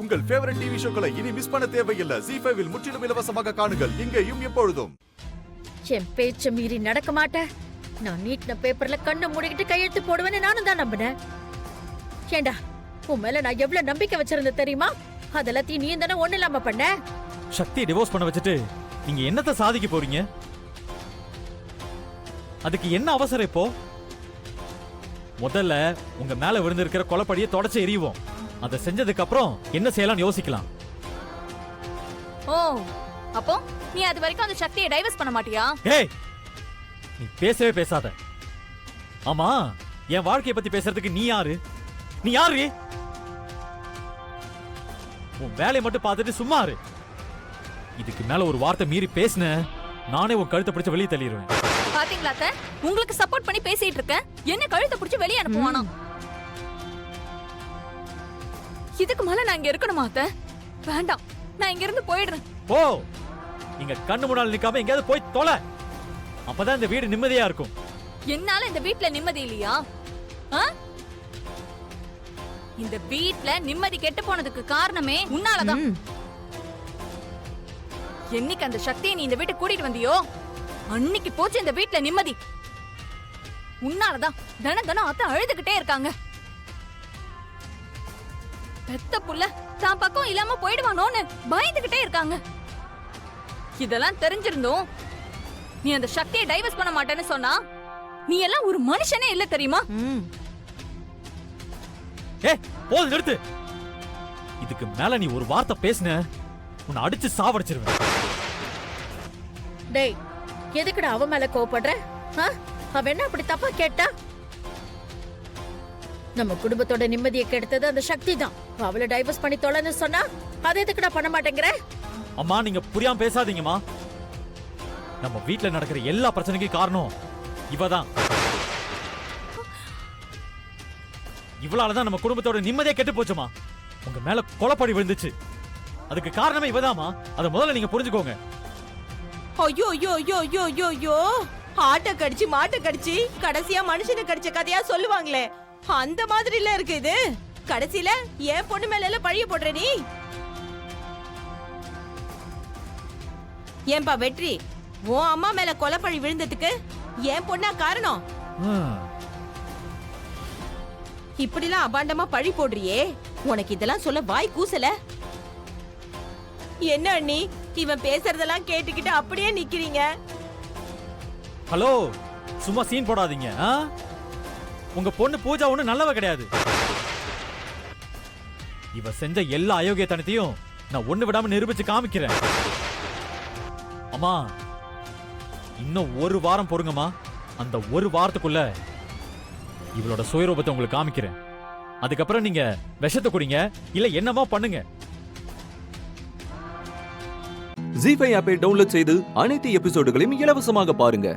உங்கள் favourite TV ஷோக்களை இனி miss பண்ண தேவையில்லை. ZEE5 இல் முற்றிலும் இலவசமாக காணுங்கள். இங்கேயும் எப்பொழுதும். என் பேச்ச மீறி நடக்க மாட்டேன். நான் நீட்ன பேப்பர்ல கண்ணை மூடிக்கிட்டு கையெழுத்து போடுவேன்னு நானும் தான் நம்பினேன். ஏண்டா, உன் மேல நான் எவ்வளவு நம்பிக்கை வச்சிருந்தேன் தெரியுமா? அதெல்லாத்தையும் நீ தானே ஒண்ணு இல்லாம பண்ண. சக்தியை டிவோர்ஸ் பண்ண வச்சுட்டு நீங்க என்னத்த சாதிக்க போறீங்க? அதுக்கு என்ன அவசரம் இப்போ? முதல்ல உங்க மேல விழுந்திருக்கிற கொலைப்படியை தொடச்சு எறிவோம். அதை செஞ்சதுக்கு அப்புறம் என்ன செய்யலாம் யோசிக்கலாம். ஓ, அப்போ நீ அது வரைக்கும் அந்த சக்தியை டைவர்ஸ் பண்ண மாட்டியா? ஏய், நீ பேசவே பேசாத. ஆமா, என் வாழ்க்கையை பத்தி பேசுறதுக்கு நீ யாரு? நீ யாரு? உன் வேலையை மட்டும் பார்த்துட்டு சும்மா இரு. இதுக்கு மேல ஒரு வார்த்தை மீறி பேசின நானே உன் கழுத்தை பிடிச்சு வெளியே தள்ளிடுவேன். பாத்தீங்களா அத்தை, உங்களுக்கு சப்போர்ட் பண்ணி பேசிட்டு இருக்கேன், என்ன கழுத்தை பிடிச்சு வெளியே அனுப்புவானா? இதுக்கு மேல நான் இங்க இருக்கணுமா அத்தை? வேண்டாம், நான் இங்க இருந்து போயிடுறேன். ஓ, நீங்க கண்ணு முன்னால நிக்காம எங்கயாவது போய் தொலை. அப்பதான் இந்த வீடு நிம்மதியா இருக்கும். என்னால இந்த வீட்ல நிம்மதி இல்லையா? இந்த வீட்ல நிம்மதி கெட்டு போனதுக்கு காரணமே உன்னாலதான். என்னைக்கு அந்த சக்தியை நீ இந்த வீட்டுக்கு கூட்டிட்டு வந்தியோ அன்னைக்கு போச்சு இந்த வீட்ல நிம்மதி. உன்னாலதான் தினம் அத்தை அழுதுகிட்டே இருக்காங்க. பெத்த புள்ள தான் பக்கம் இல்லாம போயிடுவானோன்னு பயந்துகிட்டே இருக்காங்க. இதெல்லாம் தெரிஞ்சிருந்தோம் நீ அந்த சக்தியை டைவர்ஸ் பண்ண மாட்டேன்னு சொன்னா நீ எல்லாம் ஒரு மனுஷனே இல்ல தெரியுமா? போதும், நிறுத்து. இதுக்கு மேல நீ ஒரு வார்த்தை பேசின உன்னை அடிச்சு சாவடிச்சிருவேன். டேய், எதுக்குடா அவ மேல கோவப்படுற? அவ என்ன அப்படி தப்பா கேட்டா? நம்ம குடும்பத்தோட நிம்மதியை கெடுத்தது அந்த சக்தி தான். அவளை டைவர்ஸ் பண்ணி தொலைன்னு சொன்னா அதை எதுக்குடா பண்ண மாட்டேங்கிற? அம்மா, நீங்க புரியாம பேசாதீங்கம்மா. நம்ம வீட்ல நடக்கிற எல்லா பிரச்சனைக்கும் காரணம் இவதான். இவளாலதான் நம்ம குடும்பத்தோட நிம்மதியே கெட்டு போச்சுமா. உங்க மேல கொலைப்படி விழுந்துச்சு. அதுக்கு காரணமே இவதாமா. அதை முதல்ல நீங்க புரிஞ்சுக்கோங்க. ஐயோ ஐயோ ஐயோ ஐயோ ஐயோ ஐயோ, ஆட்டை கடிச்சு மாட்டை கடிச்சு கடைசியா மனுஷனை கடிச்ச கதையா சொல்லுவாங்களே, அந்த மாதிரி இல்ல இருக்கு இது. கடைசியில என் பொண்ணு மேல எல்லாம் பழிய போடுற நீ. ஏன்பா வெற்றி, உன் அம்மா மேல கொலைப்பழி விழுந்ததுக்கு என் பொண்ணா காரணம்? இப்படிலாம் அபாண்டமா பழி போடுறியே, உனக்கு இதெல்லாம் சொல்ல வாய் கூசல? என்ன அண்ணி, இவன் பேசுறதெல்லாம் கேட்டுக்கிட்டு அப்படியே நிக்கிறீங்க? ஹலோ, சும்மா சீன் போடாதீங்க. உங்க பொண்ணு பூஜா ஒண்ணு நல்லவ கிடையாது. இவ செஞ்ச எல்லா அயோக்கியத்தனத்தையும் நான் ஒண்ணு விடாம நிரூபிச்சு காமிக்கிறேன். அம்மா, இன்னும் ஒரு வாரம் பொறுங்கம்மா. அந்த ஒரு வாரத்துக்குள்ள இவளோட சுயரூபத்தை உங்களுக்கு காமிக்கிறேன். அதுக்கப்புறம் நீங்க விஷத்தை குடிங்க, இல்ல என்னமா பண்ணுங்க. ZEE5 ஆப்பை டவுன்லோட் செய்து அனைத்து எபிசோடுகளையும் இலவசமாக பாருங்க.